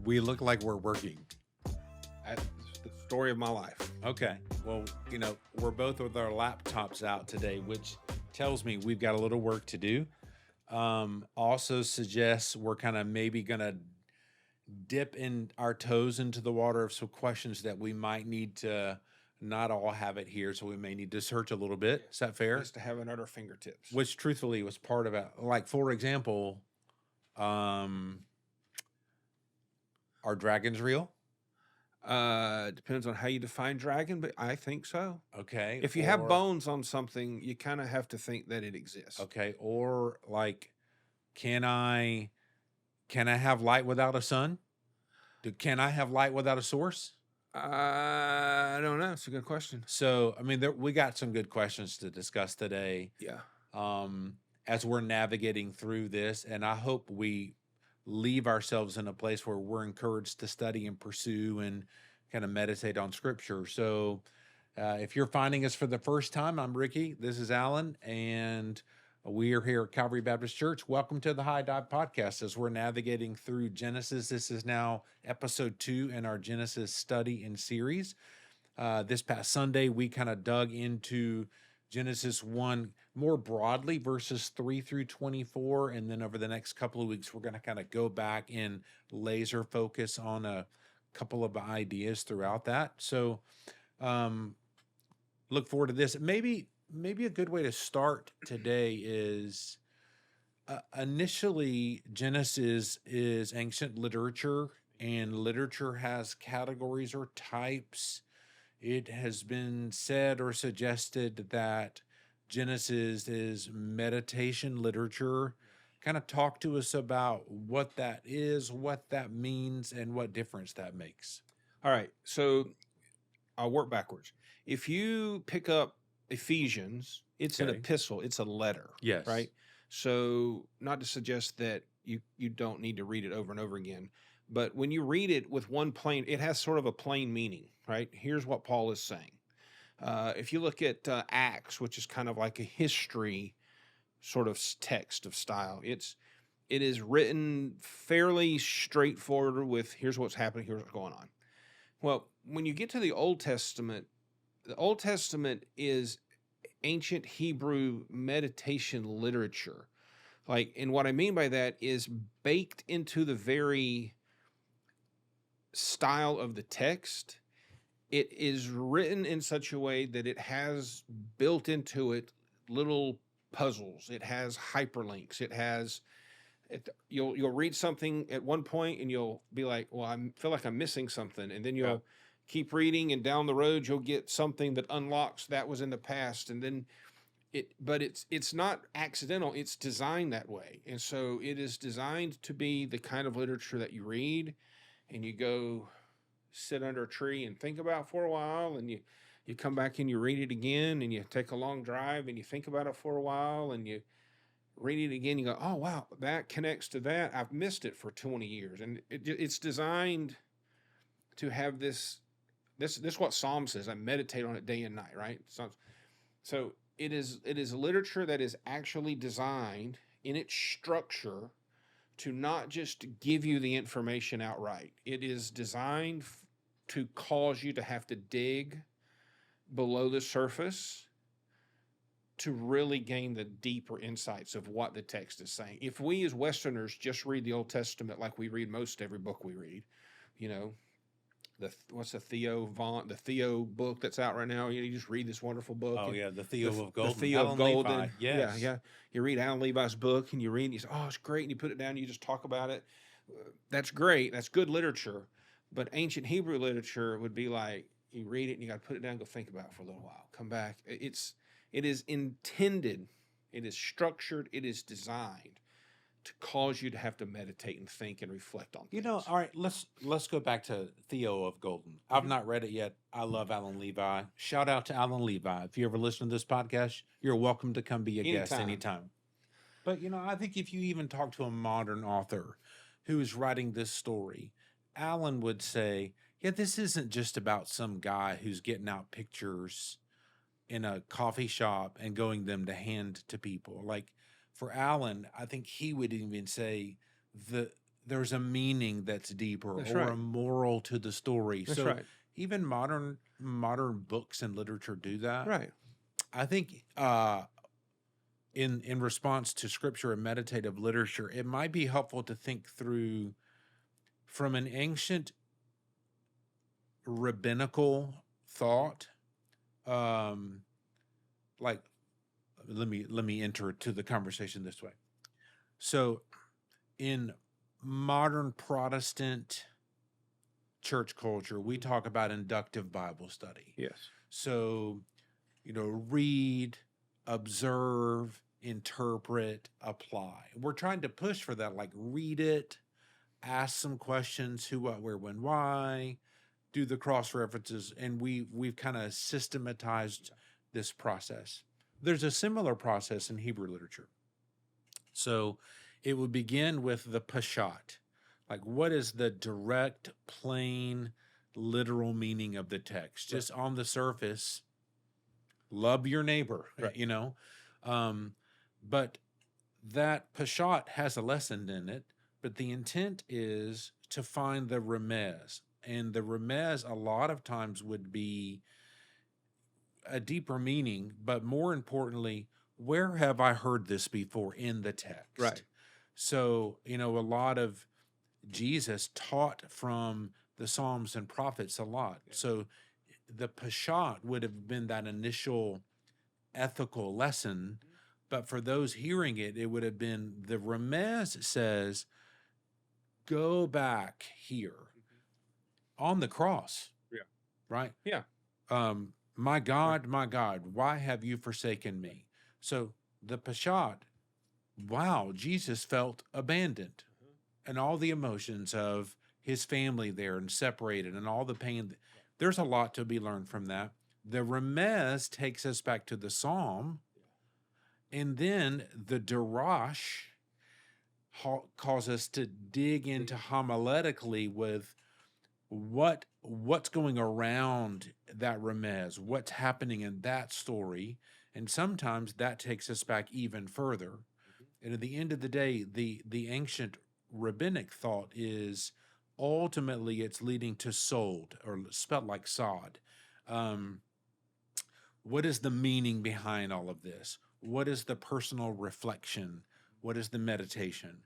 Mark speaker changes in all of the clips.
Speaker 1: We look like we're working.
Speaker 2: That's the story of my life.
Speaker 1: Okay. Well, we're both with our laptops out today, which tells me we've got a little work to do. Also suggests we're kind of maybe going to dip in our toes into the water of some questions that we might need to not all have it here. So we may need to search a little bit. Is that fair?
Speaker 2: Just to have it at our fingertips.
Speaker 1: Which truthfully was part of it. Like, for example, are dragons real?
Speaker 2: Depends on how you define dragon, but I think so.
Speaker 1: Okay.
Speaker 2: If you have bones on something, you kind of have to think that it exists.
Speaker 1: Okay. Or like, can I have light without a sun? Can I have light without a source?
Speaker 2: I don't know. It's a good question.
Speaker 1: So, I mean, we got some good questions to discuss today.
Speaker 2: Yeah.
Speaker 1: As we're navigating through this, and I hope we leave ourselves in a place where we're encouraged to study and pursue and kind of meditate on Scripture. So, if you're finding us for the first time, I'm Ricky. This is Alan, and we are here at Calvary Baptist Church. Welcome to the High Dive Podcast. As we're navigating through Genesis, this is now episode 2 in our Genesis study and series. This past Sunday, we kind of dug into Genesis 1 more broadly, verses 3 through 24. And then over the next couple of weeks, we're going to kind of go back and laser focus on a couple of ideas throughout that. So look forward to this. Maybe a good way to start today is initially Genesis is ancient literature, and literature has categories or types. It has been said or suggested that Genesis is meditation literature. Kind of talk to us about what that is, what that means, and what difference that makes.
Speaker 2: All right. So I'll work backwards. If you pick up Ephesians, it's an epistle, it's a letter.
Speaker 1: Yes.
Speaker 2: Right? So not to suggest that you don't need to read it over and over again, but when you read it with one plain, it has sort of a plain meaning, right? Here's what Paul is saying. If you look at Acts, which is kind of like a history sort of text of style, it is written fairly straightforward with here's what's happening, here's what's going on. Well, when you get to the Old Testament is ancient Hebrew meditation literature. And what I mean by that is baked into the very style of the text. It is written in such a way that it has built into it little puzzles. It has hyperlinks. You'll read something at one point and you'll be like, well, I feel like I'm missing something. And then you'll keep reading, and down the road, you'll get something that unlocks that was in the past. And then it's not accidental. It's designed that way. And so it is designed to be the kind of literature that you read and you go sit under a tree and think about for a while, and you come back and you read it again, and you take a long drive and you think about it for a while, and you read it again, you go, oh wow, that connects to that. I've missed it for 20 years. And it's designed to have this what Psalm says, I meditate on it day and night, right? So it is literature that is actually designed in its structure to not just give you the information outright. It is designed to cause you to have to dig below the surface to really gain the deeper insights of what the text is saying. If we as Westerners just read the Old Testament like we read most every book we read, what's the Theo book that's out right now? You just read this wonderful book.
Speaker 1: Oh, yeah, the Theo of Golden.
Speaker 2: The Theo of Golden.
Speaker 1: Levi. Yes.
Speaker 2: Yeah. You read Alan Levi's book and you read and you say, oh, it's great. And you put it down and you just talk about it. That's great. That's good literature. But ancient Hebrew literature would be like, you read it and you got to put it down and go think about it for a little while. Come back. It is intended, it is structured, it is designed to cause you to have to meditate and think and reflect on things.
Speaker 1: All right, let's go back to Theo of Golden. I've not read it yet. I love Alan Levi. Shout out to Alan Levi. If you ever listen to this podcast, you're welcome to come be a guest anytime. But, I think if you even talk to a modern author who is writing this story, Alan would say, yeah, this isn't just about some guy who's getting out pictures in a coffee shop and going them to hand to people. Like, for Alan, I think he would even say the there's a meaning that's deeper
Speaker 2: That's
Speaker 1: or
Speaker 2: right.
Speaker 1: a moral to the story.
Speaker 2: That's
Speaker 1: So
Speaker 2: right.
Speaker 1: even modern books and literature do that.
Speaker 2: Right.
Speaker 1: I think in response to scripture and meditative literature, it might be helpful to think through from an ancient rabbinical thought. Um, like let me enter to the conversation this way. So in modern Protestant church culture, we talk about inductive Bible study.
Speaker 2: Yes.
Speaker 1: So, read, observe, interpret, apply. We're trying to push for that, like read it, ask some questions, who, what, where, when, why, do the cross references, and we've kind of systematized this process. There's a similar process in Hebrew literature. So it would begin with the pashat. Like, what is the direct, plain, literal meaning of the text? Just on the surface, love your neighbor,
Speaker 2: Right.
Speaker 1: But that pashat has a lesson in it, but the intent is to find the remez. And the remez a lot of times would be a deeper meaning, but more importantly, where have I heard this before in the text?
Speaker 2: Right.
Speaker 1: So, a lot of Jesus taught from the Psalms and prophets a lot.
Speaker 2: Yeah.
Speaker 1: So the Peshat would have been that initial ethical lesson, but for those hearing it, it would have been the Remez says, go back here on the cross.
Speaker 2: Yeah.
Speaker 1: Right?
Speaker 2: Yeah.
Speaker 1: My God, why have you forsaken me? So the Peshat, wow, Jesus felt abandoned. And all the emotions of his family there and separated and all the pain. There's a lot to be learned from that. The Remez takes us back to the Psalm, and then the Darash calls us to dig into homiletically with what's going around that Remez, what's happening in that story, and sometimes that takes us back even further. And at the end of the day, the ancient rabbinic thought is ultimately it's leading to sod, or spelled like sod. What is the meaning behind all of this? What is the personal reflection? What is the meditation?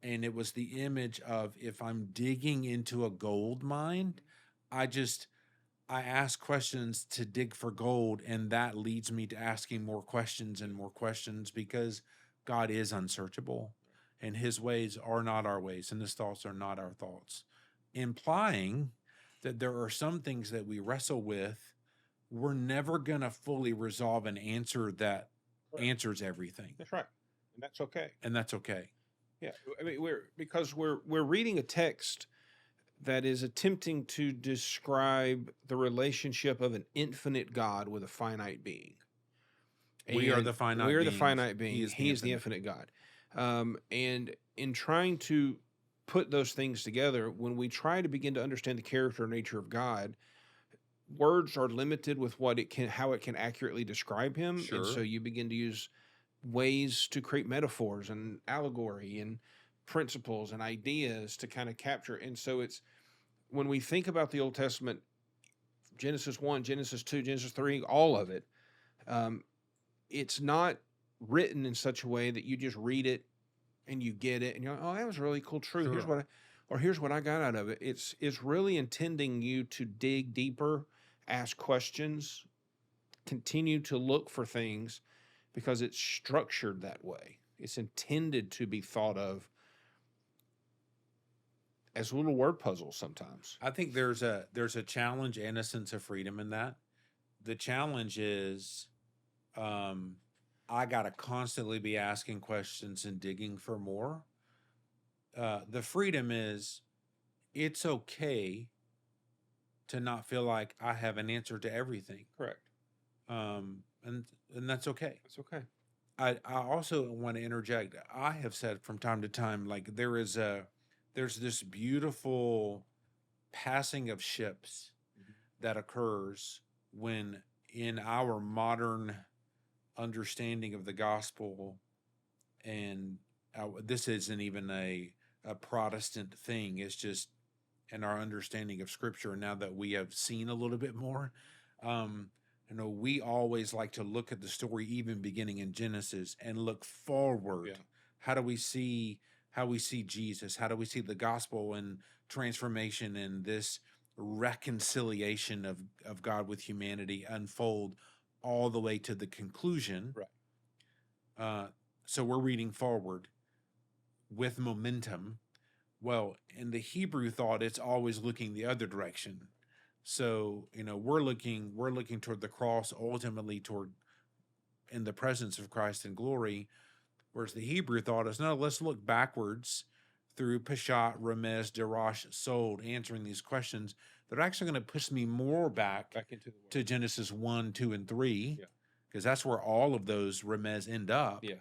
Speaker 1: And it was the image of, if I'm digging into a gold mine, I ask questions to dig for gold, and that leads me to asking more questions and more questions, because God is unsearchable and his ways are not our ways and his thoughts are not our thoughts, implying that there are some things that we wrestle with we're never going to fully resolve an answer that answers everything.
Speaker 2: That's right. And that's okay.
Speaker 1: And that's okay.
Speaker 2: Yeah. I mean, we're reading a text that is attempting to describe the relationship of an infinite God with a finite being.
Speaker 1: We are the finite
Speaker 2: We are the
Speaker 1: beings.
Speaker 2: finite being.
Speaker 1: He is the
Speaker 2: infinite God. And in trying to put those things together, when we try to begin to understand the character and nature of God, words are limited with how it can accurately describe him.
Speaker 1: Sure.
Speaker 2: And so you begin to use ways to create metaphors and allegory and principles and ideas to kind of capture. And so it's, when we think about the Old Testament, Genesis 1, Genesis 2, Genesis 3, all of it, it's not written in such a way that you just read it and you get it and you're like, oh, that was really cool. True.
Speaker 1: Sure.
Speaker 2: Here's what I got out of it. It's really intending you to dig deeper, ask questions, continue to look for things, because it's structured that way. It's intended to be thought of as little word puzzles sometimes.
Speaker 1: I think there's a challenge and a sense of freedom in that. The challenge is I got to constantly be asking questions and digging for more. The freedom is, it's okay to not feel like I have an answer to everything.
Speaker 2: Correct.
Speaker 1: And that's okay.
Speaker 2: That's okay.
Speaker 1: I also want to interject. I have said from time to time, like there's this beautiful passing of ships that occurs when, in our modern understanding of the gospel, and this isn't even a a Protestant thing. It's just in our understanding of Scripture. Now that we have seen a little bit more, um, we always like to look at the story, even beginning in Genesis, and look forward.
Speaker 2: Yeah.
Speaker 1: How do we see Jesus? How do we see the gospel and transformation and this reconciliation of God with humanity unfold all the way to the conclusion?
Speaker 2: Right.
Speaker 1: So we're reading forward with momentum. Well, in the Hebrew thought, it's always looking the other direction. So, we're looking toward the cross, ultimately toward in the presence of Christ in glory. Whereas the Hebrew thought is, no, let's look backwards through Peshat, Remez, Darash, Sod, answering these questions. They're actually going to push me more back
Speaker 2: into the
Speaker 1: to Genesis 1, 2, and 3,
Speaker 2: Yeah.
Speaker 1: because that's where all of those Remez end up.
Speaker 2: Yeah.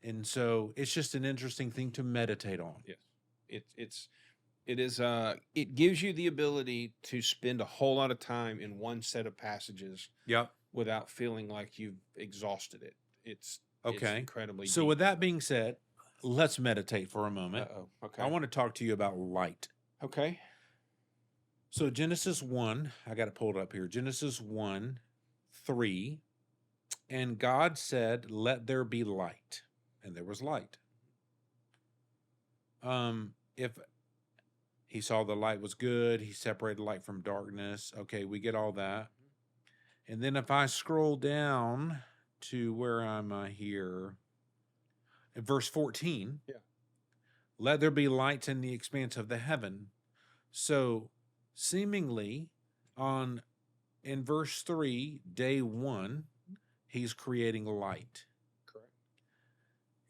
Speaker 1: And so it's just an interesting thing to meditate on.
Speaker 2: Yes. It gives you the ability to spend a whole lot of time in one set of passages.
Speaker 1: Yep.
Speaker 2: Without feeling like you've exhausted it. It's
Speaker 1: okay.
Speaker 2: Incredibly
Speaker 1: so
Speaker 2: deep.
Speaker 1: With that being said, let's meditate for a moment.
Speaker 2: Okay.
Speaker 1: I want to talk to you about light.
Speaker 2: Okay.
Speaker 1: So Genesis 1, I got it pulled up here. Genesis 1, 3. And God said, let there be light. And there was light. If he saw the light was good, he separated light from darkness. Okay, we get all that. And then if I scroll down to where I'm here, in verse 14, let there be lights in the expanse of the heaven. So seemingly in verse 3, day 1, he's creating light.
Speaker 2: Correct.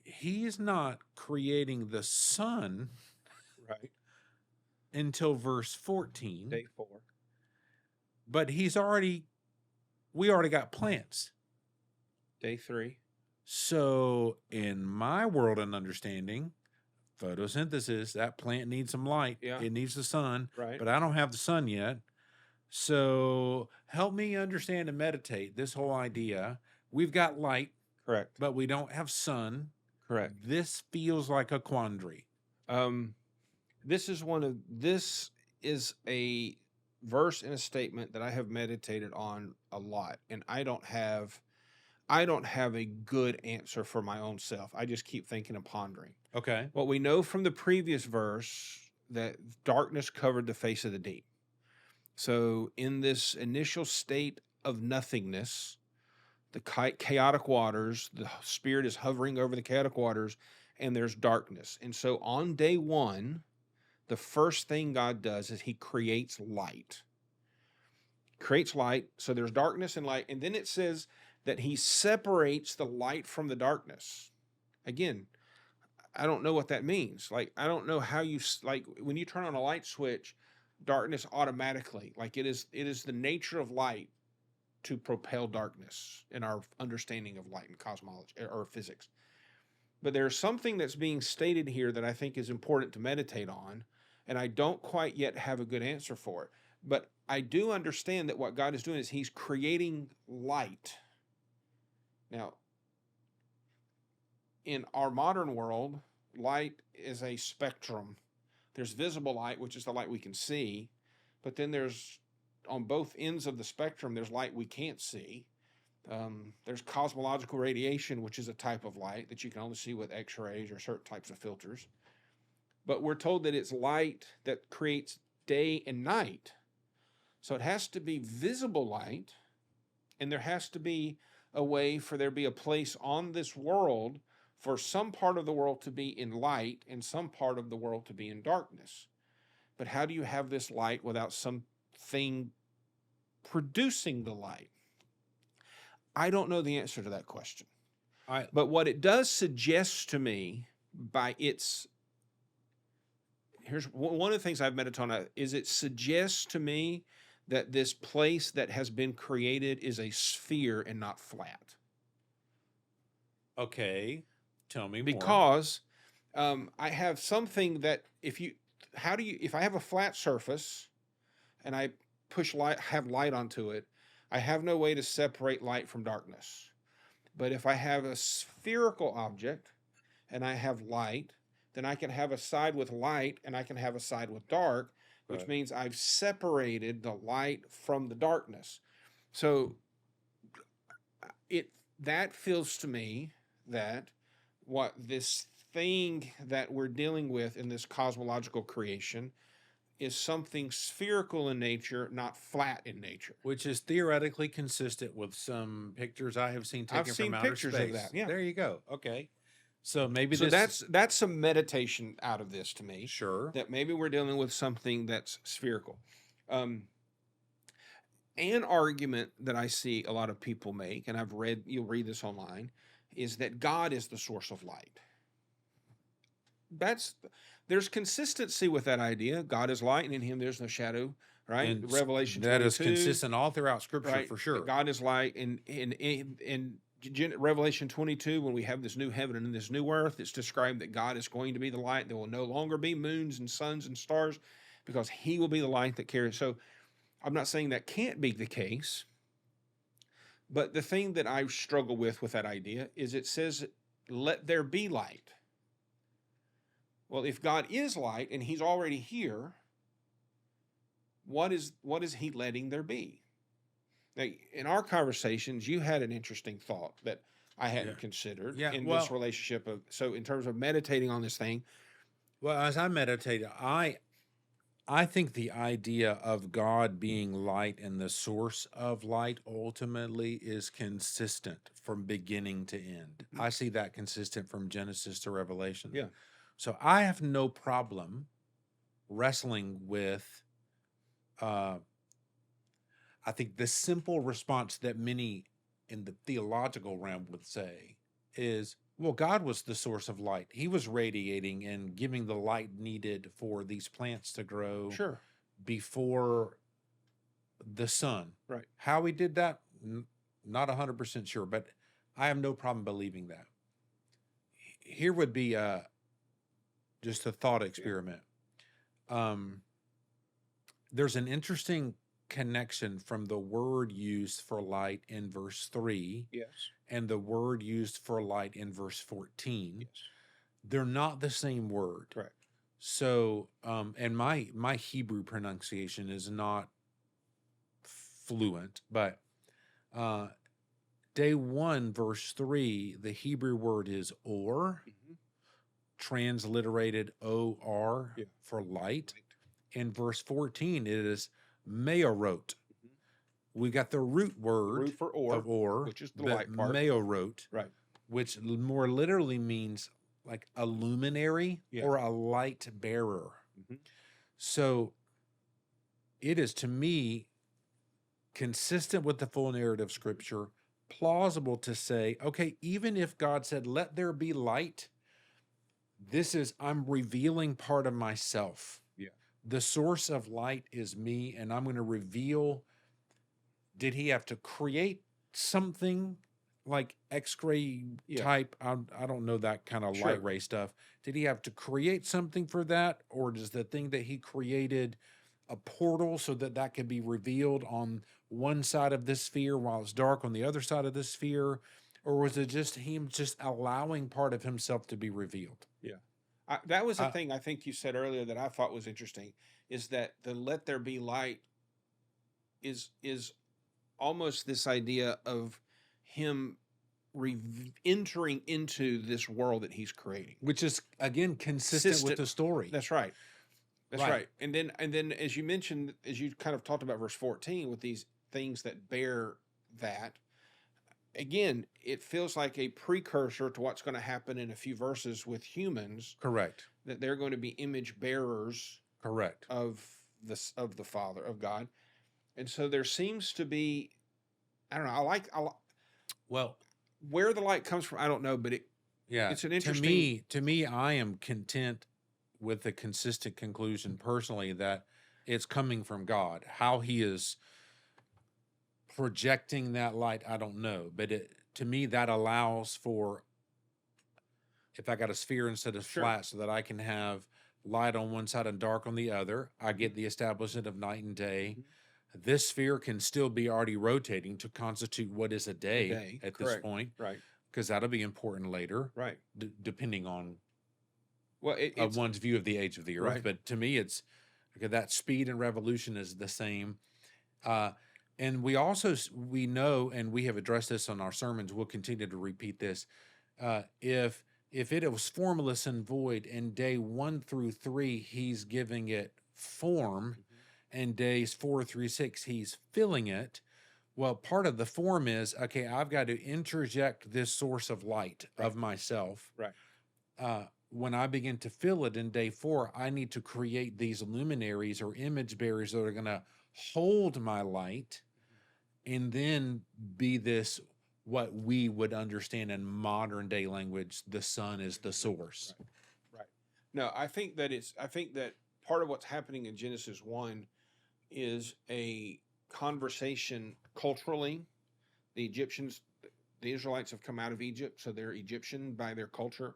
Speaker 1: He's not creating the sun
Speaker 2: right
Speaker 1: until verse 14.
Speaker 2: Day 4.
Speaker 1: But we already got plants.
Speaker 2: Day 3.
Speaker 1: So in my world and understanding, photosynthesis, that plant needs some light.
Speaker 2: Yeah.
Speaker 1: It needs the sun.
Speaker 2: Right.
Speaker 1: But I don't have the sun yet. So help me understand and meditate this whole idea. We've got light.
Speaker 2: Correct.
Speaker 1: But we don't have sun.
Speaker 2: Correct.
Speaker 1: This feels like a quandary.
Speaker 2: This is a verse and a statement that I have meditated on a lot, and I don't have a good answer for my own self. I just keep thinking and pondering.
Speaker 1: Okay.
Speaker 2: What we know from the previous verse, that darkness covered the face of the deep. So in this initial state of nothingness, the chaotic waters, the Spirit is hovering over the chaotic waters, and there's darkness. And so on day 1, the first thing God does is he creates light. Creates light, so there's darkness and light, and then it says that he separates the light from the darkness. Again, I don't know what that means. Like, I don't know how you, like, when you turn on a light switch, darkness automatically, like it is the nature of light to propel darkness in our understanding of light and cosmology or physics. But there's something that's being stated here that I think is important to meditate on, and I don't quite yet have a good answer for it. But I do understand that what God is doing is he's creating light. Now, in our modern world, light is a spectrum. There's visible light, which is the light we can see, but then there's, on both ends of the spectrum, there's light we can't see. There's cosmological radiation, which is a type of light that you can only see with X-rays or certain types of filters. But we're told that it's light that creates day and night. So it has to be visible light, and there has to be a way for there to be a place on this world for some part of the world to be in light and some part of the world to be in darkness. But how do you have this light without something producing the light? I don't know the answer to that question. But what it does suggest to me by its, here's one of the things I've meditated on, is it suggests to me that this place that has been created is a sphere and not flat.
Speaker 1: Okay. Tell me more.
Speaker 2: Because I have something that if I have a flat surface and I have light onto it, I have no way to separate light from darkness. But if I have a spherical object and I have light, then I can have a side with light and I can have a side with dark, which
Speaker 1: Right.
Speaker 2: means I've separated the light from the darkness. So it that feels to me that what this thing that we're dealing with in this cosmological creation is something spherical in nature, not flat in nature.
Speaker 1: Which is theoretically consistent with some pictures I have seen
Speaker 2: I've
Speaker 1: taken from
Speaker 2: seen
Speaker 1: outer
Speaker 2: pictures of that.
Speaker 1: space.
Speaker 2: Yeah.
Speaker 1: There you go. Okay. So maybe
Speaker 2: So
Speaker 1: this,
Speaker 2: that's some meditation out of this to me,
Speaker 1: sure.
Speaker 2: that maybe we're dealing with something that's spherical. Um, an argument that I see a lot of people make, and you'll read this online, is that God is the source of light. There's consistency with that idea. God is light, and in him there's no shadow, right?
Speaker 1: And
Speaker 2: Revelation
Speaker 1: that is
Speaker 2: 22,
Speaker 1: consistent all throughout Scripture
Speaker 2: right?
Speaker 1: for sure.
Speaker 2: God is light, and in Revelation 22, when we have this new heaven and this new earth, it's described that God is going to be the light. There will no longer be moons and suns and stars, because he will be the light that carries. So I'm not saying that can't be the case, but the thing that I struggle with that idea is it says, let there be light. Well, if God is light and he's already here, what is he letting there be? Now, in our conversations, you had an interesting thought that I hadn't considered in this relationship so in terms of meditating on this thing.
Speaker 1: Well, as I meditate, I think the idea of God being light and the source of light ultimately is consistent from beginning to end. I see that consistent from Genesis to Revelation.
Speaker 2: Yeah.
Speaker 1: So I have no problem wrestling with, I think the simple response that many in the theological realm would say is, well, God was the source of light. He was radiating and giving the light needed for these plants to grow
Speaker 2: Sure.
Speaker 1: before the sun.
Speaker 2: Right.
Speaker 1: How he did that, not 100% sure, but I have no problem believing that. Here would be just a thought experiment. There's an interesting connection from the word used for light in verse 3
Speaker 2: Yes.
Speaker 1: and the word used for light in verse 14.
Speaker 2: Yes.
Speaker 1: They're not the same word.
Speaker 2: Correct.
Speaker 1: So, and my Hebrew pronunciation is not fluent, but day 1, verse 3, the Hebrew word is or, transliterated O-R for light. In verse 14, it is meorot. We got the root word
Speaker 2: for
Speaker 1: of or,
Speaker 2: which is the light part.
Speaker 1: Meorot,
Speaker 2: Right.
Speaker 1: which more literally means like a luminary or a light bearer. So it is, to me, consistent with the full narrative of Scripture, plausible to say, okay, even if God said, let there be light, I'm revealing part of myself.
Speaker 2: Yeah.
Speaker 1: The source of light is me, and I'm going to reveal. Did he have to create something like X-ray type? I don't know that kind of light ray stuff. Did he have to create something for that? Or does the thing that he created a portal so that could be revealed on one side of this sphere while it's dark on the other side of this sphere? Or was it just him just allowing part of himself to be revealed?
Speaker 2: Yeah. That was the thing I think you said earlier that I thought was interesting, is that the let there be light is almost this idea of him entering into this world that he's creating,
Speaker 1: which is again consistent with the story.
Speaker 2: That's right. That's right. And then as you mentioned, as you kind of talked about verse 14 with these things that bear that, again, it feels like a precursor to what's going to happen in a few verses with humans.
Speaker 1: Correct.
Speaker 2: That they're going to be image bearers.
Speaker 1: Correct.
Speaker 2: Of the Father, of God. And so there seems to be, I don't know, well, where the light comes from, I don't know, but it's an interesting.
Speaker 1: To me, I am content with the consistent conclusion personally that it's coming from God. How he is projecting that light, I don't know. But to me, that allows for, if I got a sphere instead of flat, so that I can have light on one side and dark on the other, I get the establishment of night and day. This sphere can still be already rotating to constitute what is a day at this point.
Speaker 2: Right.
Speaker 1: Because that'll be important later.
Speaker 2: Right.
Speaker 1: Depending on
Speaker 2: Well,
Speaker 1: of
Speaker 2: it's
Speaker 1: one's view of the age of the earth.
Speaker 2: right.
Speaker 1: But to me, it's okay, that speed and revolution is the same. Uh, and we also we know, and we have addressed this on our sermons. We'll continue to repeat this. If it was formless and void, and day 1 through 3, he's giving it form,
Speaker 2: Mhm.
Speaker 1: and days 4 through 6, he's filling it. Well, part of the form is okay. I've got to interject this source of light
Speaker 2: Right.
Speaker 1: of myself.
Speaker 2: Right.
Speaker 1: When I begin to fill it in day 4, I need to create these luminaries or image bearers that are going to hold my light and then be this what we would understand in modern day language. The sun is the source.
Speaker 2: Right. Right. No, I think that part of what's happening in Genesis 1 is a conversation culturally. The Egyptians, the Israelites have come out of Egypt, so they're Egyptian by their culture.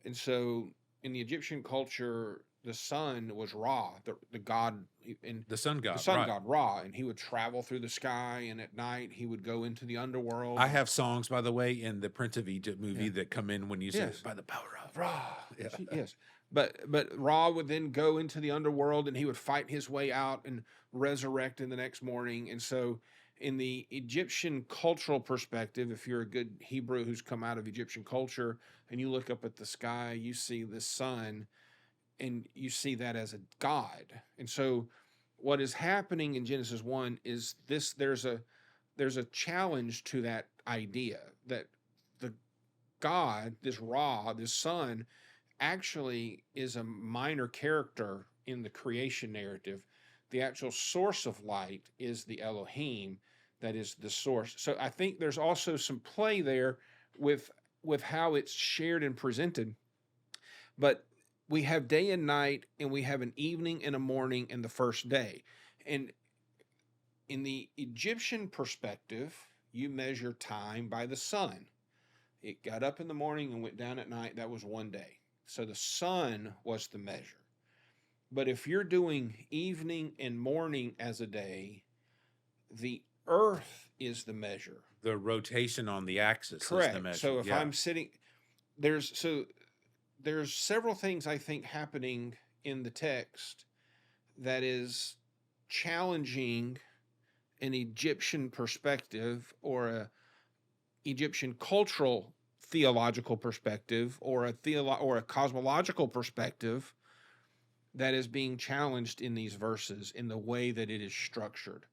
Speaker 2: And so in the Egyptian culture, the sun was Ra, the god, and
Speaker 1: The sun
Speaker 2: the
Speaker 1: god,
Speaker 2: sun
Speaker 1: right?
Speaker 2: god Ra, and he would travel through the sky, and at night he would go into the underworld.
Speaker 1: I have songs, by the way, in the Prince of Egypt movie
Speaker 2: Yeah.
Speaker 1: that come in when you say
Speaker 2: Yes.
Speaker 1: by the power of
Speaker 2: Ra.
Speaker 1: Yeah.
Speaker 2: Yes. But Ra would then go into the underworld and he would fight his way out and resurrect in the next morning. And so in the Egyptian cultural perspective, if you're a good Hebrew who's come out of Egyptian culture and you look up at the sky, you see the sun and you see that as a god. And so what is happening in Genesis 1 is this there's a challenge to that idea that the God, this Ra, this sun, actually is a minor character in the creation narrative. The actual source of light is the Elohim, that is the source. So I think there's also some play there with how it's shared and presented. But we have day and night, and we have an evening and a morning and the first day. And in the Egyptian perspective, you measure time by the sun. It got up in the morning and went down at night. That was one day. So the sun was the measure. But if you're doing evening and morning as a day, the earth is the measure.
Speaker 1: The rotation on the axis is the
Speaker 2: Correct.
Speaker 1: measure.
Speaker 2: So if
Speaker 1: Yeah.
Speaker 2: I'm sitting, there's several things I think happening in the text that is challenging an Egyptian perspective or a Egyptian cultural theological perspective or a cosmological perspective that is being challenged in these verses in the way that it is structured.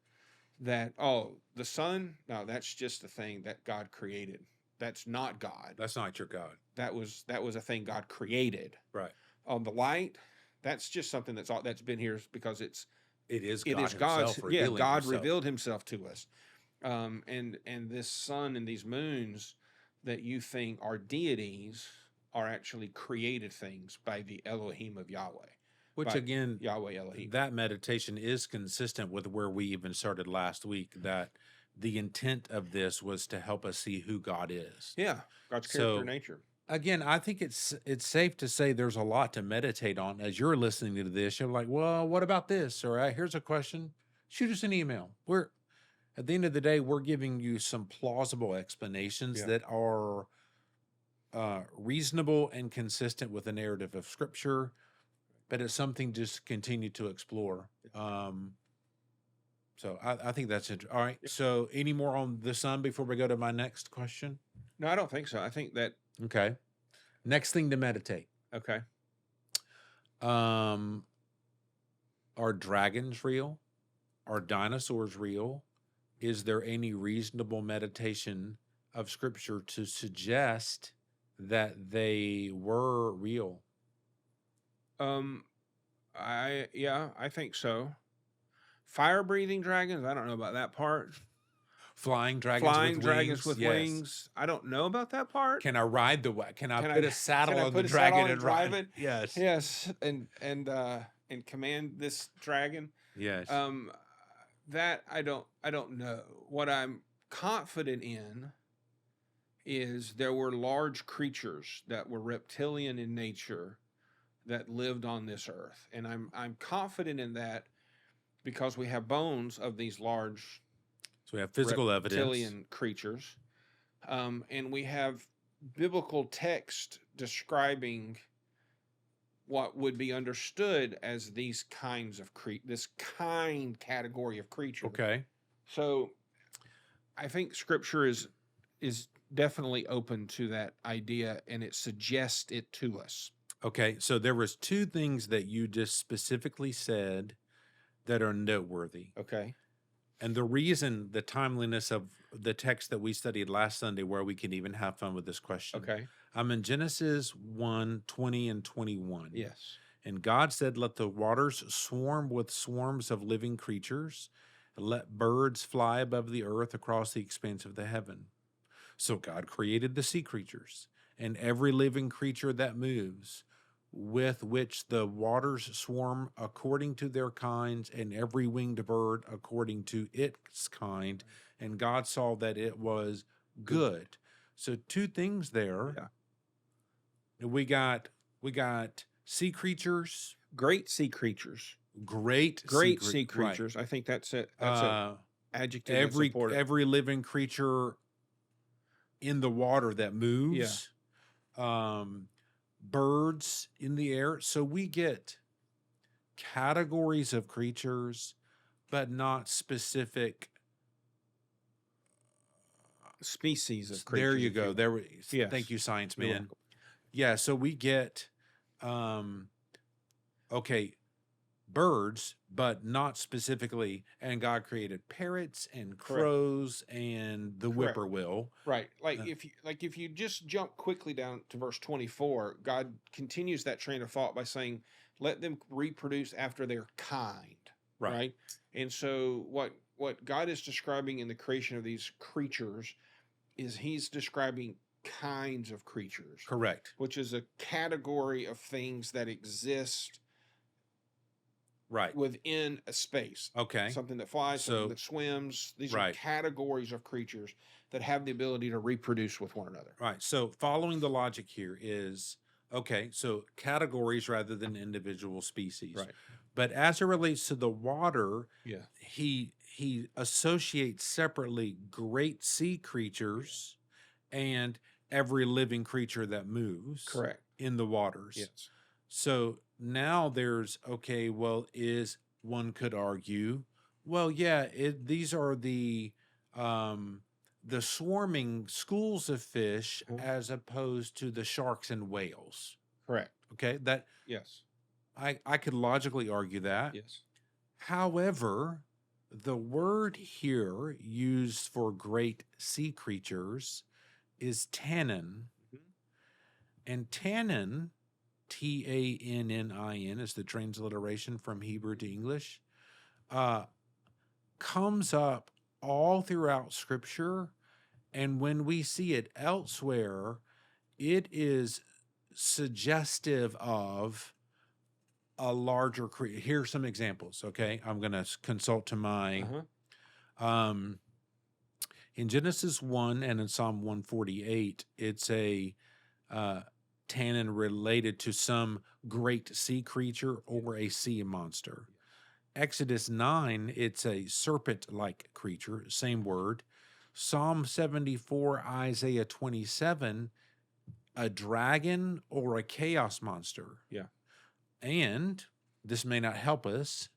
Speaker 2: That the sun, no, that's just a thing that God created. That's not God.
Speaker 1: That's not your God.
Speaker 2: That was a thing God created.
Speaker 1: Right.
Speaker 2: The light, that's just something that's been here because it
Speaker 1: is
Speaker 2: God
Speaker 1: God's
Speaker 2: himself revealing God
Speaker 1: himself.
Speaker 2: revealed himself to us. And this sun and these moons that you think are deities are actually created things by the Elohim of Yahweh.
Speaker 1: Which
Speaker 2: by
Speaker 1: again,
Speaker 2: Yahweh Elohim.
Speaker 1: that meditation is consistent with where we even started last week, that the intent of this was to help us see who God is.
Speaker 2: Yeah, God's character and nature.
Speaker 1: Again, I think it's safe to say there's a lot to meditate on. As you're listening to this, you're like, well, what about this? Or here's a question. Shoot us an email. We're at the end of the day, we're giving you some plausible explanations that are reasonable and consistent with the narrative of Scripture, but it's something just continue to explore. So I think that's interesting. All right. So any more on the sun before we go to my next question?
Speaker 2: No, I don't think so. I think that.
Speaker 1: Okay. Next thing to meditate.
Speaker 2: Okay.
Speaker 1: Are dragons real? Are dinosaurs real? Is there any reasonable meditation of Scripture to suggest that they were real?
Speaker 2: I think so. Fire-breathing dragons, I don't know about that part.
Speaker 1: Flying dragons
Speaker 2: with wings. I don't know about that part.
Speaker 1: Can I ride the Can I put a saddle on the dragon and drive it? Yes.
Speaker 2: Yes, and command this dragon.
Speaker 1: Yes.
Speaker 2: That I don't know. What I'm confident in is there were large creatures that were reptilian in nature that lived on this earth, and I'm confident in that because we have bones of these large.
Speaker 1: So we have physical
Speaker 2: reptilian
Speaker 1: evidence.
Speaker 2: Creatures, and we have biblical text describing what would be understood as these kinds of this kind category of creature.
Speaker 1: Okay.
Speaker 2: So I think Scripture is definitely open to that idea, and it suggests it to us.
Speaker 1: Okay. So there was two things that you just specifically said that are noteworthy.
Speaker 2: Okay.
Speaker 1: And the reason, the timeliness of the text that we studied last Sunday, where we can even have fun with this question.
Speaker 2: Okay.
Speaker 1: I'm in Genesis 1:20 and 21.
Speaker 2: Yes.
Speaker 1: And God said, let the waters swarm with swarms of living creatures, and let birds fly above the earth across the expanse of the heaven. So God created the sea creatures and every living creature that moves, with which the waters swarm according to their kinds, and every winged bird according to its kind. And God saw that it was good. So two things there.
Speaker 2: Yeah.
Speaker 1: We got sea creatures,
Speaker 2: Great sea creatures.
Speaker 1: great
Speaker 2: sea creatures. Right. I think that's it. That's an adjective.
Speaker 1: Every living creature in the water that moves. Yeah. Birds in the air. So we get categories of creatures, but not specific
Speaker 2: species of creatures.
Speaker 1: There you go. Yes. Thank you, science man. Yeah. So we get, okay, birds, but not specifically. And God created parrots and crows. Correct. And the whippoorwill.
Speaker 2: Right. If you just jump quickly down to verse 24, God continues that train of thought by saying, let them reproduce after their kind. Right. And so what God is describing in the creation of these creatures is he's describing kinds of creatures.
Speaker 1: Correct.
Speaker 2: Which is a category of things that exist within a space.
Speaker 1: Okay.
Speaker 2: Something that flies, something that swims. These are categories of creatures that have the ability to reproduce with one another. Right.
Speaker 1: So following the logic here is, okay, so categories rather than individual species. Right. But as it relates to the water, he associates separately great sea creatures and every living creature that moves.
Speaker 2: Correct.
Speaker 1: In the waters.
Speaker 2: Yes.
Speaker 1: So now there's, okay, well, one could argue, well, yeah, these are the swarming schools of fish as opposed to the sharks and whales.
Speaker 2: Correct.
Speaker 1: Okay.
Speaker 2: Yes.
Speaker 1: I could logically argue that.
Speaker 2: Yes.
Speaker 1: However, the word here used for great sea creatures is tannin. Mm-hmm. And tannin, Tannin, is the transliteration from Hebrew to English, comes up all throughout Scripture. And when we see it elsewhere, it is suggestive of a larger creature. Here's some examples, okay? I'm going to consult to my... in Genesis 1 and in Psalm 148, it's a tannin related to some great sea creature or a sea monster. Exodus 9, it's a serpent-like creature, same word. Psalm 74, Isaiah 27, a dragon or a chaos monster.
Speaker 2: Yeah.
Speaker 1: And this may not help us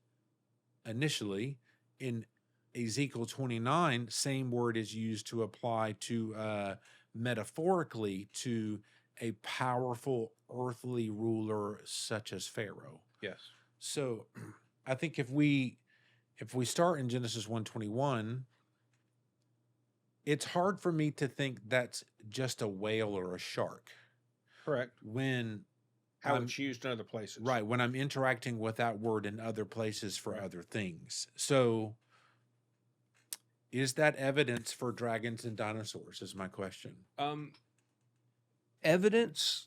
Speaker 1: initially. In Ezekiel 29, same word is used to apply to metaphorically to a powerful earthly ruler such as Pharaoh.
Speaker 2: Yes.
Speaker 1: So I think if we start in Genesis 1:21, it's hard for me to think that's just a whale or a shark.
Speaker 2: Correct. How it's used in other places.
Speaker 1: Right, when I'm interacting with that word in other places for other things. So is that evidence for dragons and dinosaurs is my question.
Speaker 2: Evidence,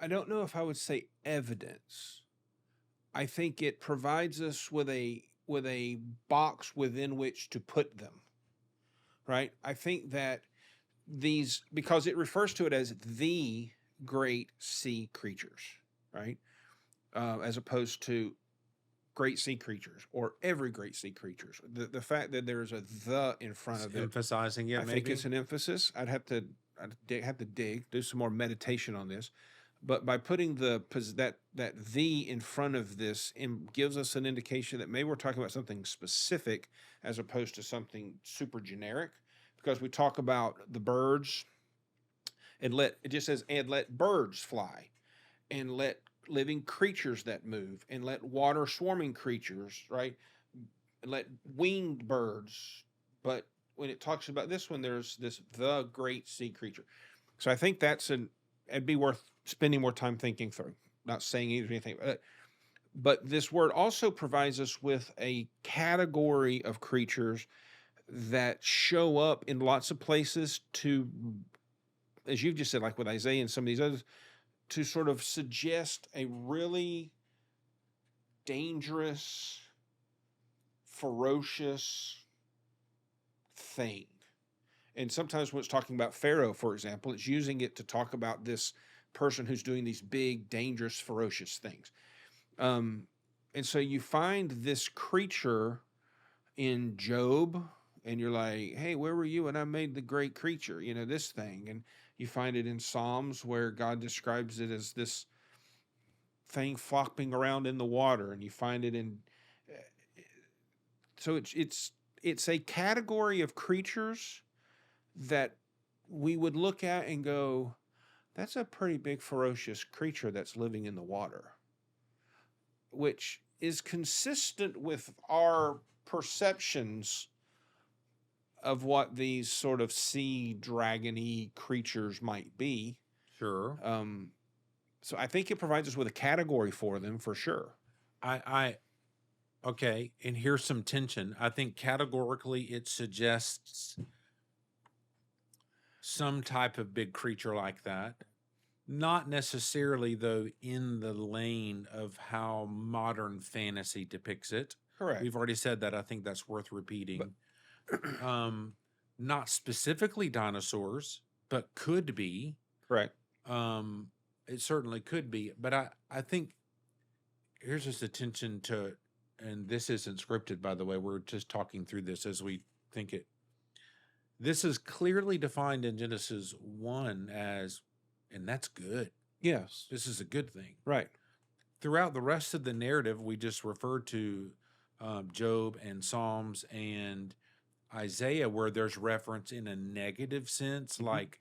Speaker 2: I don't know if I would say evidence. I think it provides us with a box within which to put them. Right? I think that because it refers to it as the great sea creatures, right? As opposed to great sea creatures or every great sea creatures. The fact that there's a "the" in front of it,
Speaker 1: emphasizing it.
Speaker 2: I think it's an emphasis. I'd have to do some more meditation on this. But by putting that the in front of this, gives us an indication that maybe we're talking about something specific as opposed to something super generic. Because we talk about the birds, and it just says, and let birds fly, and let living creatures that move, and let water swarming creatures, right? And let winged birds. But when it talks about this one, there's this the great sea creature. So I think it'd be worth spending more time thinking through. Not saying anything, but this word also provides us with a category of creatures that show up in lots of places to, as you've just said, like with Isaiah and some of these others, to sort of suggest a really dangerous, ferocious thing. And sometimes when it's talking about Pharaoh, for example, it's using it to talk about this person who's doing these big, dangerous, ferocious things. And so you find this creature in Job, and you're like, hey, where were you when I made the great creature? This thing. And you find it in Psalms where God describes it as this thing flopping around in the water, and you find it in. So it's a category of creatures that we would look at and go, that's a pretty big, ferocious creature that's living in the water, which is consistent with our perceptions of what these sort of sea dragon-y creatures might be.
Speaker 1: Sure.
Speaker 2: So I think it provides us with a category for them for sure.
Speaker 1: Okay, and here's some tension. I think categorically it suggests some type of big creature like that. Not necessarily, though, in the lane of how modern fantasy depicts it.
Speaker 2: Correct.
Speaker 1: We've already said that. I think that's worth repeating. Not specifically dinosaurs, but could be.
Speaker 2: Correct.
Speaker 1: It certainly could be. But I think here's just attention to, and this isn't scripted, by the way. We're just talking through this as we think it. This is clearly defined in Genesis 1 as, and that's good.
Speaker 2: Yes.
Speaker 1: This is a good thing.
Speaker 2: Right.
Speaker 1: Throughout the rest of the narrative, we just referred to Job and Psalms and Isaiah, where there's reference in a negative sense, like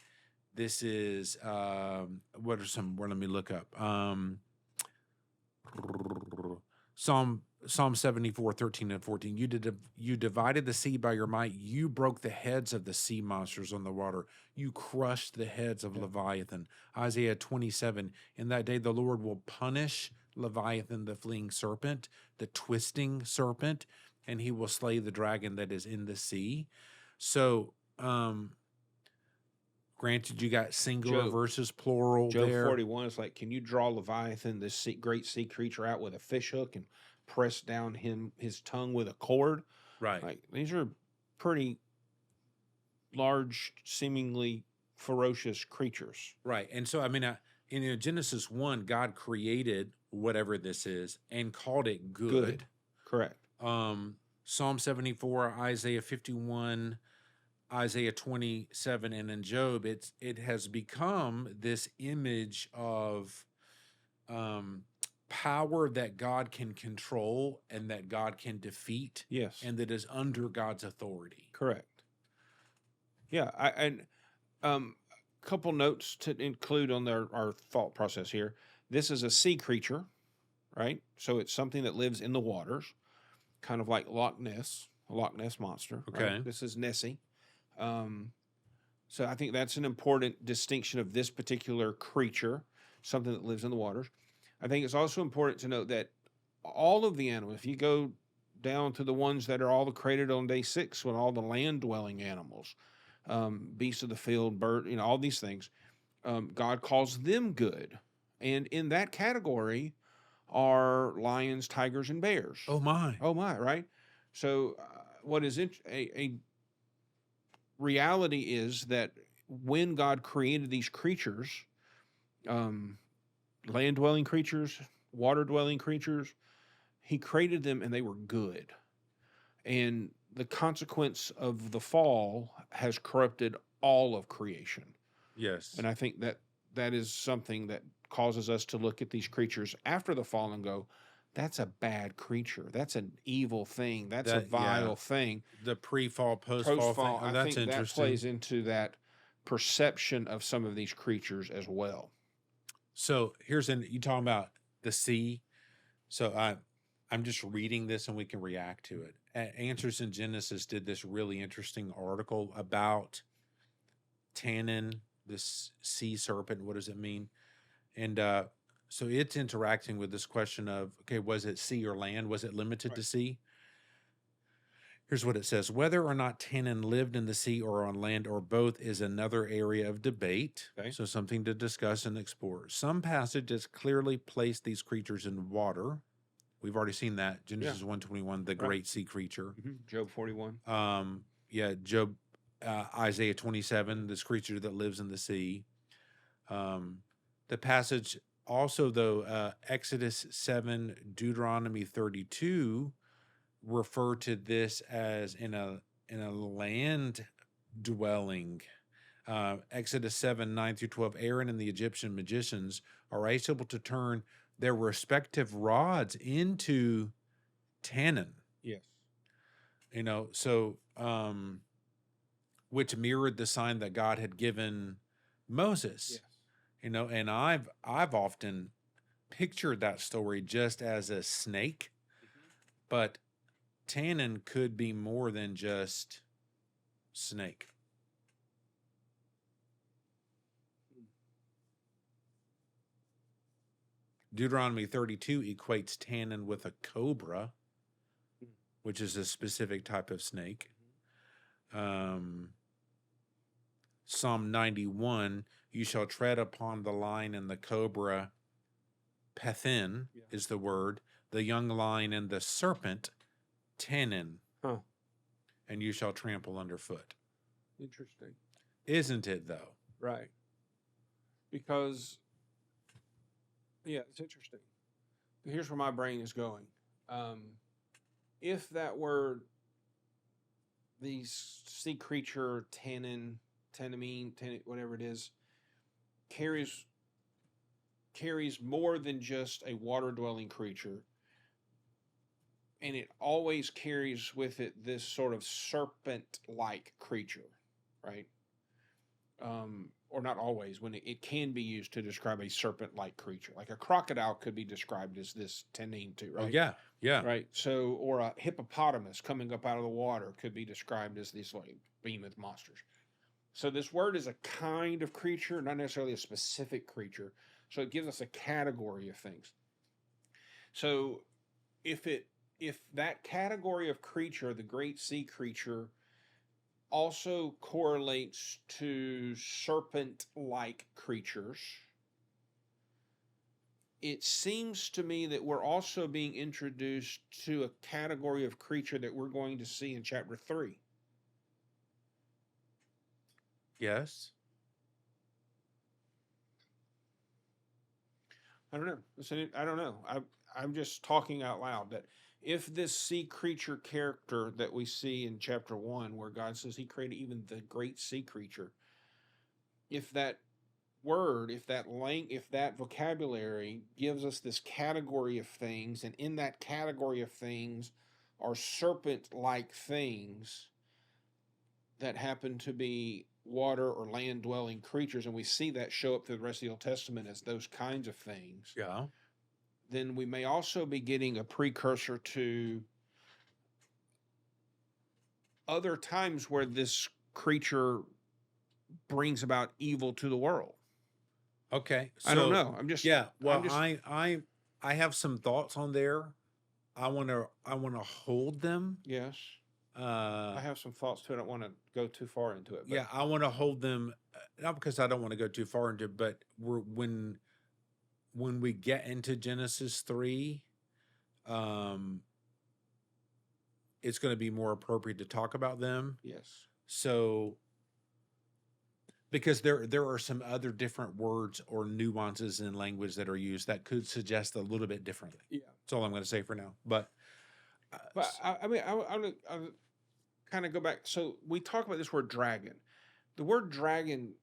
Speaker 1: this is, what are some, where let me look up. Psalm 74, 13 and 14. You divided the sea by your might. You broke the heads of the sea monsters on the water. You crushed the heads of Leviathan. Isaiah 27. In that day, the Lord will punish Leviathan, the fleeing serpent, the twisting serpent, and he will slay the dragon that is in the sea. So, granted, you got singular versus plural
Speaker 2: Job
Speaker 1: there.
Speaker 2: 41 is like, can you draw Leviathan, this great sea creature, out with a fish hook and press down his tongue with a cord?
Speaker 1: Right.
Speaker 2: Like, these are pretty large, seemingly ferocious creatures.
Speaker 1: Right. And so, I mean, in Genesis 1, God created whatever this is and called it good.
Speaker 2: Correct.
Speaker 1: Psalm 74, Isaiah 51, Isaiah 27, and in Job, it has become this image of power that God can control and that God can defeat.
Speaker 2: Yes.
Speaker 1: And that is under God's authority.
Speaker 2: Correct. Yeah. Couple notes to include on our thought process here. This is a sea creature, right? So it's something that lives in the waters, kind of like a Loch Ness monster.
Speaker 1: Okay.
Speaker 2: Right? This is Nessie. So I think that's an important distinction of this particular creature, something that lives in the waters. I think it's also important to note that all of the animals, if you go down to the ones that are all created on day 6, with all the land-dwelling animals, beasts of the field, bird, all these things, God calls them good. And in that category are lions, tigers, and bears.
Speaker 1: Oh my,
Speaker 2: right? So what is a reality is that when God created these creatures, land-dwelling creatures, water-dwelling creatures, he created them and they were good. And the consequence of the fall has corrupted all of creation.
Speaker 1: Yes.
Speaker 2: And I think that is something that causes us to look at these creatures after the fall and go, that's a bad creature. That's an evil thing. That's a
Speaker 1: That yeah,
Speaker 2: vile thing.
Speaker 1: the pre-fall,
Speaker 2: Post
Speaker 1: post-fall thing.
Speaker 2: fall,
Speaker 1: Oh,
Speaker 2: I
Speaker 1: that's
Speaker 2: think that
Speaker 1: interesting.
Speaker 2: plays into that perception of some of these creatures as well.
Speaker 1: So you talking about the sea. So I'm just reading this and we can react to it. Answers in Genesis did this really interesting article about tannin, this sea serpent. What does it mean? And so it's interacting with this question of, okay, was it sea or land? Was it limited
Speaker 2: Right.
Speaker 1: to sea? Here's what it says: whether or not tannin lived in the sea or on land or both is another area of debate.
Speaker 2: Okay.
Speaker 1: So something to discuss and explore. Some passages clearly place these creatures in water. We've already seen that. Genesis 1:21, the
Speaker 2: Right.
Speaker 1: great sea creature.
Speaker 2: Job 41.
Speaker 1: Yeah, Job, Isaiah 27, this creature that lives in the sea. The passage also, though, Exodus 7, Deuteronomy 32 refer to this as in a land dwelling. Exodus 7, 9 through 12, Aaron and the Egyptian magicians are able to turn their respective rods into tannin.
Speaker 2: Yes.
Speaker 1: So which mirrored the sign that God had given Moses.
Speaker 2: Yes.
Speaker 1: And I've often pictured that story just as a snake, but tannin could be more than just snake. Deuteronomy 32 equates tannin with a cobra, which is a specific type of snake. Psalm 91, you shall tread upon the lion and the cobra. Pethin is the word. The young lion and the serpent, tannin.
Speaker 2: Huh.
Speaker 1: And you shall trample underfoot.
Speaker 2: Interesting.
Speaker 1: Isn't it, though?
Speaker 2: Right. Because, yeah, it's interesting. Here's where my brain is going. If that word, the sea creature, tannin, whatever it is, carries more than just a water-dwelling creature, and it always carries with it this sort of serpent-like creature, right? Or not always, when it can be used to describe a serpent-like creature. Like a crocodile could be described as this tannin too, right?
Speaker 1: Oh, yeah.
Speaker 2: Right. So, or a hippopotamus coming up out of the water could be described as these like behemoth monsters. So this word is a kind of creature, not necessarily a specific creature. So it gives us a category of things. So if that category of creature, the great sea creature, also correlates to serpent-like creatures, it seems to me that we're also being introduced to a category of creature that we're going to see in chapter 3.
Speaker 1: Yes.
Speaker 2: I don't know. I don't know. I'm just talking out loud that if this sea creature character that we see in chapter 1, where God says he created even the great sea creature, if that word, if that vocabulary gives us this category of things, and in that category of things are serpent-like things that happen to be water or land dwelling creatures, and we see that show up through the rest of the Old Testament as those kinds of things, then we may also be getting a precursor to other times where this creature brings about evil to the world.
Speaker 1: Okay. So,
Speaker 2: I don't know. I'm just
Speaker 1: Well, I have some thoughts on there. I want to hold them.
Speaker 2: Yes. I have some thoughts too. I don't want to go too far into it.
Speaker 1: But I want to hold them, not because I don't want to go too far into it, but when we get into Genesis 3, it's going to be more appropriate to talk about them.
Speaker 2: Yes.
Speaker 1: So, because there are some other different words or nuances in language that are used that could suggest a little bit differently.
Speaker 2: Yeah.
Speaker 1: That's all I'm going to say for now. But
Speaker 2: I mean, I'll kind of go back. So we talk about this word dragon. The word dragon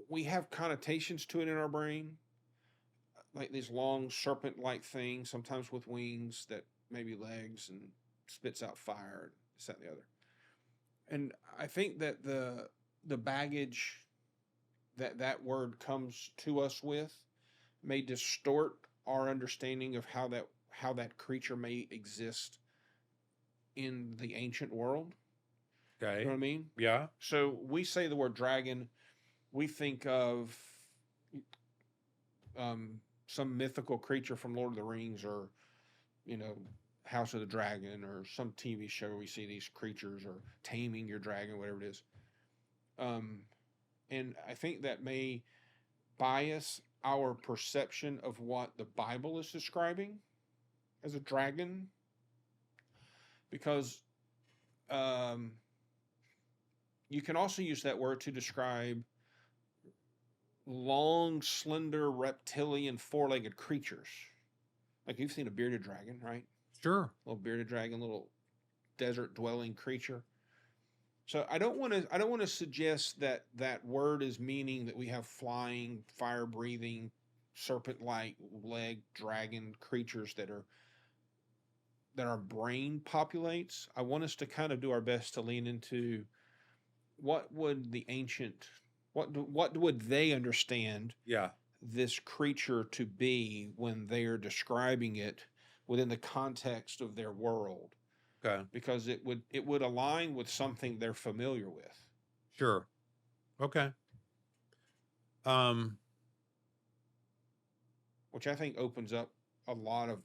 Speaker 2: we have connotations to it in our brain, like these long serpent-like things, sometimes with wings that maybe legs and spits out fire, this, that, and the other. And I think that the baggage that that word comes to us with may distort our understanding of how that creature may exist in the ancient world. You know
Speaker 1: Okay.
Speaker 2: what I mean?
Speaker 1: Yeah.
Speaker 2: So we say the word dragon, we think of some mythical creature from Lord of the Rings, or you know, House of the Dragon, or some TV show where we see these creatures, or Taming Your Dragon, whatever it is. Um, and I think that may bias our perception of what the Bible is describing as a dragon, because um, you can also use that word to describe long, slender, reptilian, four-legged creatures. Like you've seen a bearded dragon, right?
Speaker 1: Sure.
Speaker 2: Little bearded dragon, little desert-dwelling creature. So I don't want to suggest that that word is meaning that we have flying, fire-breathing, serpent-like leg dragon creatures that our brain populates. I want us to kind of do our best to lean into what would the ancient, what would they understand
Speaker 1: Yeah.
Speaker 2: this creature to be when they are describing it within the context of their world,
Speaker 1: Okay.
Speaker 2: because it would align with something they're familiar with,
Speaker 1: Sure. Okay. Um,
Speaker 2: which I think opens up a lot of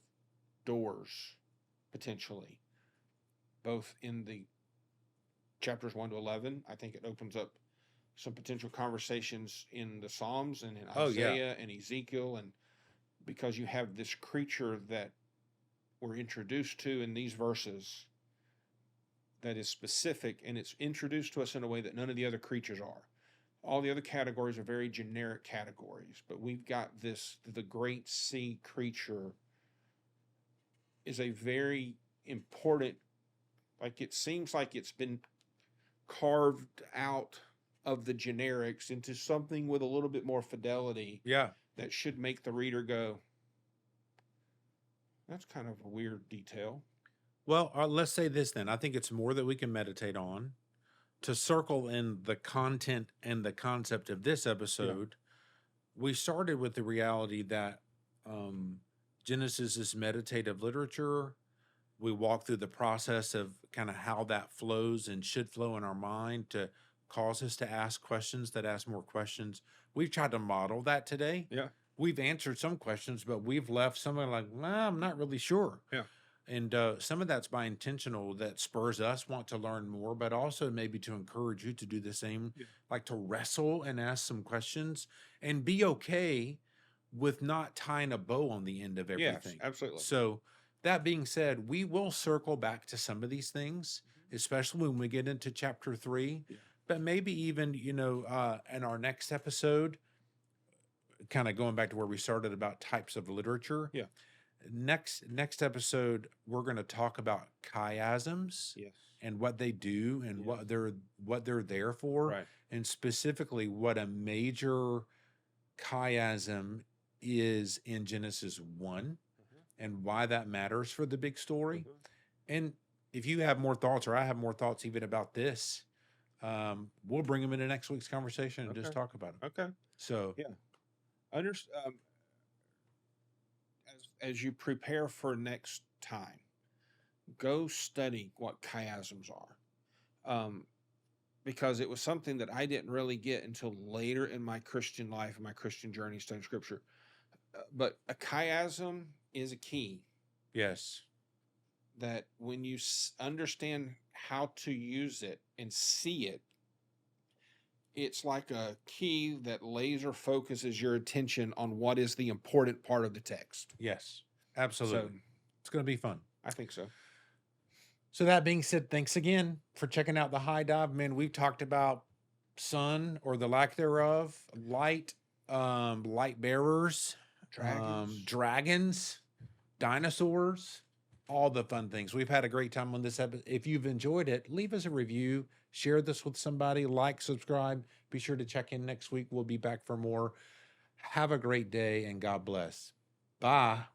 Speaker 2: doors potentially, both in the chapters 1 to 11. I think it opens up some potential conversations in the Psalms and in
Speaker 1: oh yeah.
Speaker 2: Isaiah and Ezekiel, and because you have this creature that we're introduced to in these verses that is specific, and it's introduced to us in a way that none of the other creatures are. All the other categories are very generic categories, but we've got this, the great sea creature is a very important, like it seems like it's been carved out of the generics into something with a little bit more fidelity
Speaker 1: Yeah.
Speaker 2: that should make the reader go, that's kind of a weird detail.
Speaker 1: Well, let's say this then. I think it's more that we can meditate on. To circle in the content and the concept of this episode, we started with the reality that um, Genesis is meditative literature. We walk through the process of kind of how that flows and should flow in our mind to cause us to ask questions that ask more questions. We've tried to model that today.
Speaker 2: Yeah.
Speaker 1: We've answered some questions, but we've left something like, well, I'm not really sure.
Speaker 2: Yeah.
Speaker 1: And some of that's by intentional that spurs us want to learn more, but also maybe to encourage you to do the same,
Speaker 2: Yeah.
Speaker 1: like to wrestle and ask some questions and be okay with not tying a bow on the end of
Speaker 2: Yes,
Speaker 1: everything.
Speaker 2: absolutely.
Speaker 1: So that being said, we will circle back to some of these things, especially when we get into chapter 3,
Speaker 2: Yeah.
Speaker 1: but maybe even, in our next episode, kind of going back to where we started about types of literature.
Speaker 2: Yeah.
Speaker 1: Next episode, we're going to talk about chiasms
Speaker 2: Yes.
Speaker 1: and what they do and
Speaker 2: Yes.
Speaker 1: what they're there for,
Speaker 2: Right.
Speaker 1: and specifically what a major chiasm is in Genesis 1 and why that matters for the big story.
Speaker 2: Mhm.
Speaker 1: And if you have more thoughts, or I have more thoughts even about this, we'll bring them into next week's conversation and just
Speaker 2: Okay.
Speaker 1: talk about them.
Speaker 2: Okay.
Speaker 1: So
Speaker 2: Yeah. As you prepare for next time, go study what chiasms are, because it was something that I didn't really get until later in my Christian life and my Christian journey studying Scripture. But a chiasm is a key
Speaker 1: yes,
Speaker 2: that when you understand how to use it and see it, it's like a key that laser focuses your attention on what is the important part of the text.
Speaker 1: yes,
Speaker 2: So
Speaker 1: absolutely. It's going to be fun.
Speaker 2: I think so.
Speaker 1: So that being said, thanks again for checking out the High Dive. Man, we've talked about sun or the lack thereof, light, light bearers,
Speaker 2: Dragons.
Speaker 1: dragons, dinosaurs, all the fun things. We've had a great time on this episode. If you've enjoyed it, leave us a review, share this with somebody, like, subscribe. Be sure to check in next week. We'll be back for more. Have a great day and God bless. Bye.